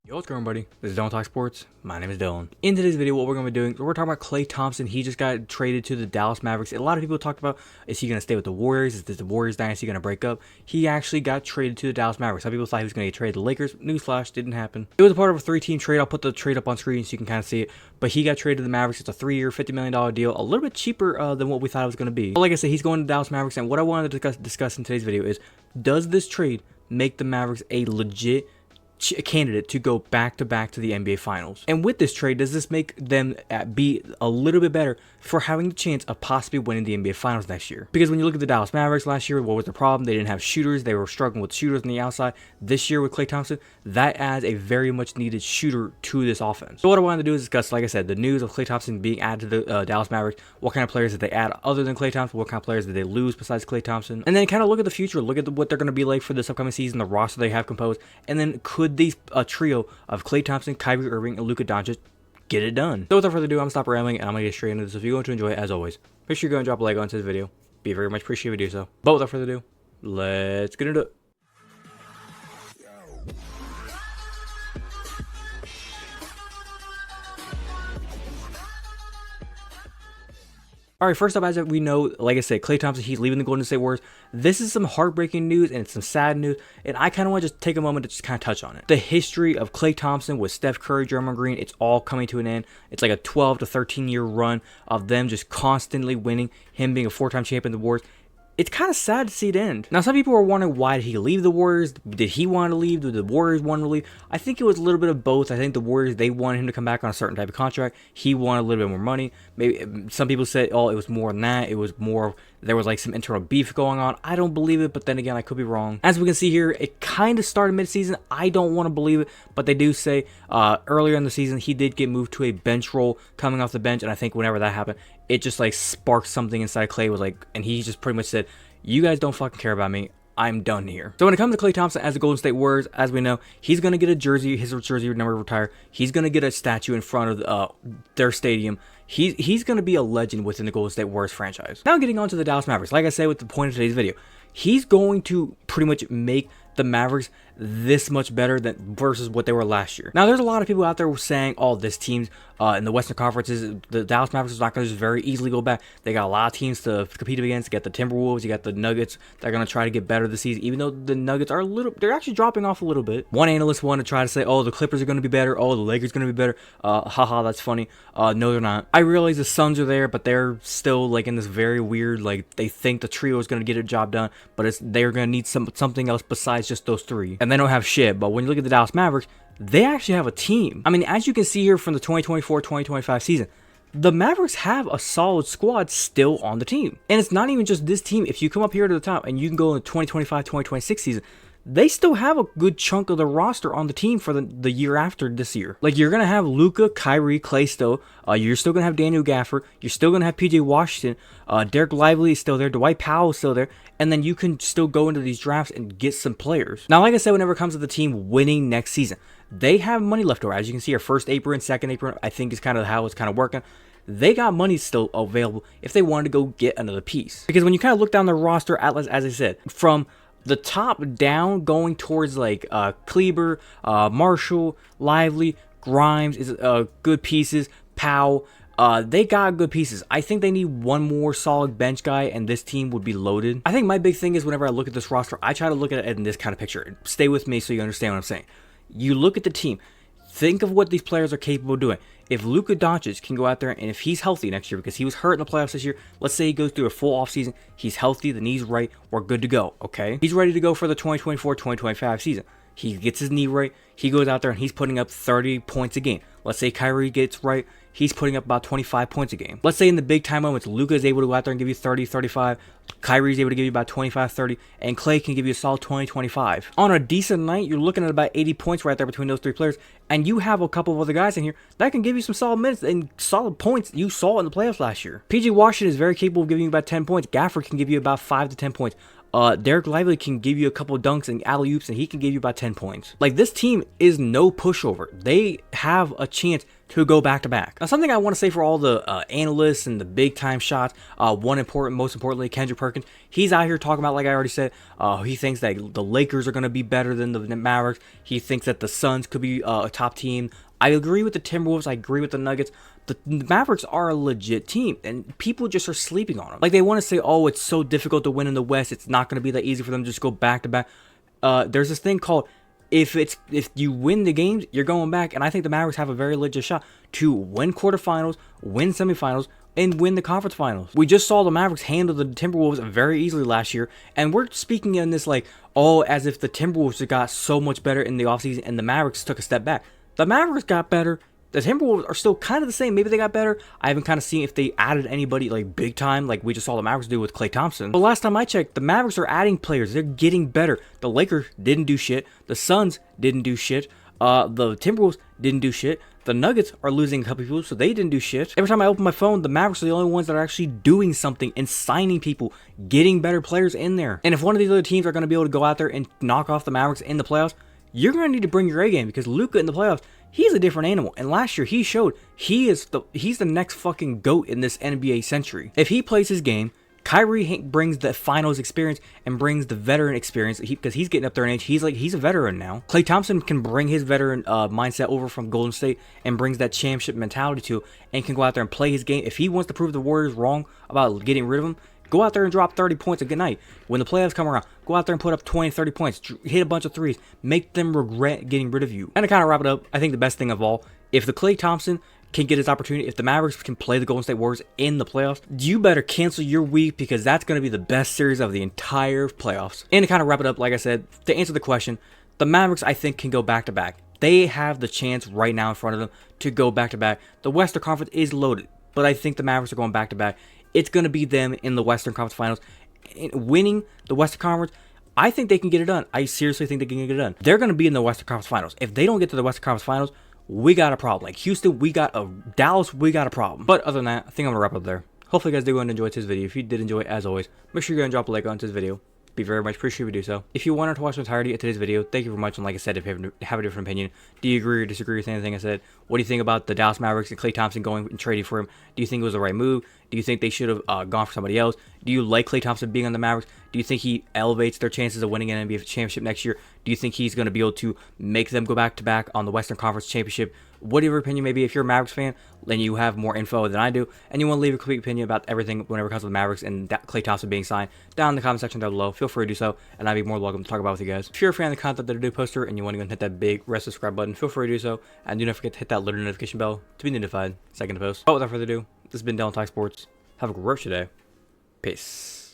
Yo, what's going on, buddy? This is Don't Talk Sports. My name is Dylan. In today's video, what we're going to be doing, we're talking about Klay Thompson. He just got traded to the Dallas Mavericks. A lot of people talked about, is he going to stay with the Warriors? Is the Warriors dynasty going to break up? He actually got traded to the Dallas Mavericks. Some people thought he was going to get traded to the Lakers. Newsflash, didn't happen. It was a part of a 3-team trade. I'll put the trade up on screen so you can kind of see it. But he got traded to the Mavericks. It's a 3-year, $50 million deal. A little bit cheaper than what we thought it was going to be. But like I said, he's going to the Dallas Mavericks. And what I wanted to discuss in today's video is, does this trade make the Mavericks a legit candidate to go back-to-back to the NBA Finals? And with this trade, does this make them be a little bit better for having the chance of possibly winning the NBA Finals next year? Because when you look at the Dallas Mavericks last year, what was the problem? They didn't have shooters. They were struggling with shooters on the outside. This year with Klay Thompson, that adds a very much needed shooter to this offense. So what I wanted to do is discuss, like I said, the news of Klay Thompson being added to the Dallas Mavericks. What kind of players did they add other than Klay Thompson? What kind of players did they lose besides Klay Thompson? And then kind of look at the future. Look at what they're going to be like for this upcoming season, the roster they have composed. And then could these trio of Klay Thompson, Kyrie Irving, and Luka Doncic get it done? So without further ado, I'm going to stop rambling and I'm going to get straight into this. If you're going to enjoy it, as always, make sure you go and drop a like on this video. Be very much appreciated if you do so. But without further ado, let's get into it. All right, first up, as we know, like I said, Klay Thompson, he's leaving the Golden State Warriors. This is some heartbreaking news and it's some sad news, and I kind of want to just take a moment to just kind of touch on it. The history of Klay Thompson with Steph Curry, Draymond Green, it's all coming to an end. It's like a 12 to 13 year run of them just constantly winning, him being a 4-time champion of the Warriors. It's kind of sad to see it end. Now, some people are wondering, why did he leave the Warriors? Did he want to leave? Did the Warriors want to leave? I think it was a little bit of both. I think the Warriors, they wanted him to come back on a certain type of contract. He wanted a little bit more money. Maybe some people said, oh, it was more than that. It was more, there was like some internal beef going on. I don't believe it, but then again, I could be wrong. As we can see here, it kind of started mid-season. I don't want to believe it, but they do say earlier in the season, he did get moved to a bench role coming off the bench, and I think whenever that happened, it just like sparked something inside Klay. Was like, and he just pretty much said, you guys don't fucking care about me. I'm done here. So when it comes to Klay Thompson as the Golden State Warriors, as we know, he's going to get a jersey, his jersey number retire. He's going to get a statue in front of their stadium. He's going to be a legend within the Golden State Warriors franchise. Now getting on to the Dallas Mavericks. Like I said with the point of today's video, he's going to pretty much make the Mavericks this much better than versus what they were last year. Now, there's a lot of people out there saying, oh, this team's in the Western Conferences, the Dallas Mavericks is not going to just very easily go back. They got a lot of teams to compete against. You got the Timberwolves, you got the Nuggets. They're going to try to get better this season, even though the Nuggets are they're actually dropping off a little bit. One analyst wanted to try to say, oh, the Clippers are going to be better. Oh, the Lakers are going to be better. Haha, that's funny. No, they're not. I realize the Suns are there, but they're still like in this very weird, like they think the trio is going to get a job done, but they're going to need something else besides just those three. And they don't have shit, but when you look at the Dallas Mavericks, they actually have a team. I mean, as you can see here from the 2024-2025 season, the Mavericks have a solid squad still on the team. And it's not even just this team. If you come up here to the top and you can go in the 2025-2026 season, they still have a good chunk of the roster on the team for the year after this year. Like, you're going to have Luka, Kyrie, Klay still. You're still going to have Daniel Gafford. You're still going to have PJ Washington. Derek Lively is still there. Dwight Powell is still there. And then you can still go into these drafts and get some players. Now, like I said, whenever it comes to the team winning next season, they have money left over. As you can see, our first apron, second apron, I think is kind of how it's kind of working. They got money still available if they wanted to go get another piece. Because when you kind of look down the roster, as I said, from the top down going towards like Kleber, Marshall, Lively, Grimes is good pieces, Powell. They got good pieces. I think they need one more solid bench guy, and this team would be loaded. I think my big thing is whenever I look at this roster, I try to look at it in this kind of picture. Stay with me so you understand what I'm saying. You look at the team. Think of what these players are capable of doing. If Luka Doncic can go out there, and if he's healthy next year, because he was hurt in the playoffs this year, let's say he goes through a full offseason, he's healthy, the knee's right, we're good to go, okay? He's ready to go for the 2024-2025 season. He gets his knee right, he goes out there and he's putting up 30 points a game. Let's say Kyrie gets right, he's putting up about 25 points a game. Let's say in the big time moments, Luka is able to go out there and give you 30, 35, Kyrie is able to give you about 25, 30, and Klay can give you a solid 20, 25. On a decent night, you're looking at about 80 points right there between those three players, and you have a couple of other guys in here that can give you some solid minutes and solid points you saw in the playoffs last year. PJ Washington is very capable of giving you about 10 points. Gafford can give you about 5 to 10 points. Derek Lively can give you a couple dunks and alley-oops, and he can give you about 10 points. Like, this team is no pushover. They have a chance to go back to back. Now, something I want to say for all the analysts and the big time shots, most importantly, Kendrick Perkins, he's out here talking about, like I already said, he thinks that the Lakers are going to be better than the Mavericks. He thinks that the Suns could be a top team. I agree with the Timberwolves. I agree with the Nuggets. The Mavericks are a legit team, and people just are sleeping on them. Like, they want to say, oh, it's so difficult to win in the West. It's not going to be that easy for them to just go back to back. There's this thing called, if you win the games, you're going back, and I think the Mavericks have a very legit shot to win quarterfinals, win semifinals, and win the conference finals. We just saw the Mavericks handle the Timberwolves very easily last year, and we're speaking in this like, oh, as if the Timberwolves got so much better in the offseason and the Mavericks took a step back. The Mavericks got better. The Timberwolves are still kind of the same. Maybe they got better. I haven't kind of seen if they added anybody like big time, like we just saw the Mavericks do with Klay Thompson. But last time I checked, the Mavericks are adding players. They're getting better. The Lakers didn't do shit. The Suns didn't do shit. The Timberwolves didn't do shit. The Nuggets are losing a couple people, so they didn't do shit. Every time I open my phone, the Mavericks are the only ones that are actually doing something and signing people, getting better players in there. And if one of these other teams are going to be able to go out there and knock off the Mavericks in the playoffs, you're going to need to bring your A game, because Luka in the playoffs, he's a different animal. And last year he showed he's the next fucking GOAT in this NBA century. If he plays his game, Kyrie brings the finals experience and brings the veteran experience, because he's getting up there in age. He's a veteran now. Klay Thompson can bring his veteran mindset over from Golden State and brings that championship mentality to, and can go out there and play his game. If he wants to prove the Warriors wrong about getting rid of him, go out there and drop 30 points a good night. When the playoffs come around, go out there and put up 20, 30 points. Hit a bunch of threes. Make them regret getting rid of you. And to kind of wrap it up, I think the best thing of all, if the Klay Thompson can get his opportunity, if the Mavericks can play the Golden State Warriors in the playoffs, you better cancel your week, because that's going to be the best series of the entire playoffs. And to kind of wrap it up, like I said, to answer the question, the Mavericks, I think, can go back to back. They have the chance right now in front of them to go back to back. The Western Conference is loaded, but I think the Mavericks are going back to back. It's going to be them in the Western Conference Finals. Winning the Western Conference, I think they can get it done. I seriously think they can get it done. They're going to be in the Western Conference Finals. If they don't get to the Western Conference Finals, we got a problem. Like Houston, Dallas, we got a problem. But other than that, I think I'm going to wrap up there. Hopefully you guys did go and enjoy this video. If you did enjoy, as always, make sure you go and drop a like on this video. Be very much appreciated if you do so. If you wanted to watch the entirety of today's video, thank you very much. And like I said, if you have a different opinion, do you agree or disagree with anything I said? What do you think about the Dallas Mavericks and Klay Thompson going and trading for him? Do you think it was the right move? Do you think they should have gone for somebody else? Do you like Klay Thompson being on the Mavericks? Do you think he elevates their chances of winning an NBA championship next year? Do you think he's going to be able to make them go back to back on the Western Conference Championship? Whatever opinion maybe, if you're a Mavericks fan, then you have more info than I do, and you want to leave a quick opinion about everything whenever it comes to the Mavericks and Klay Thompson being signed, down in the comment section down below. Feel free to do so, and I'd be more welcome to talk about it with you guys. If you're a fan of the content that I do poster and you want to go and hit that big red subscribe button, feel free to do so, and do not forget to hit that little notification bell to be notified second to post. But without further ado, this has been Dylan Talk Sports. Have a great day. Peace.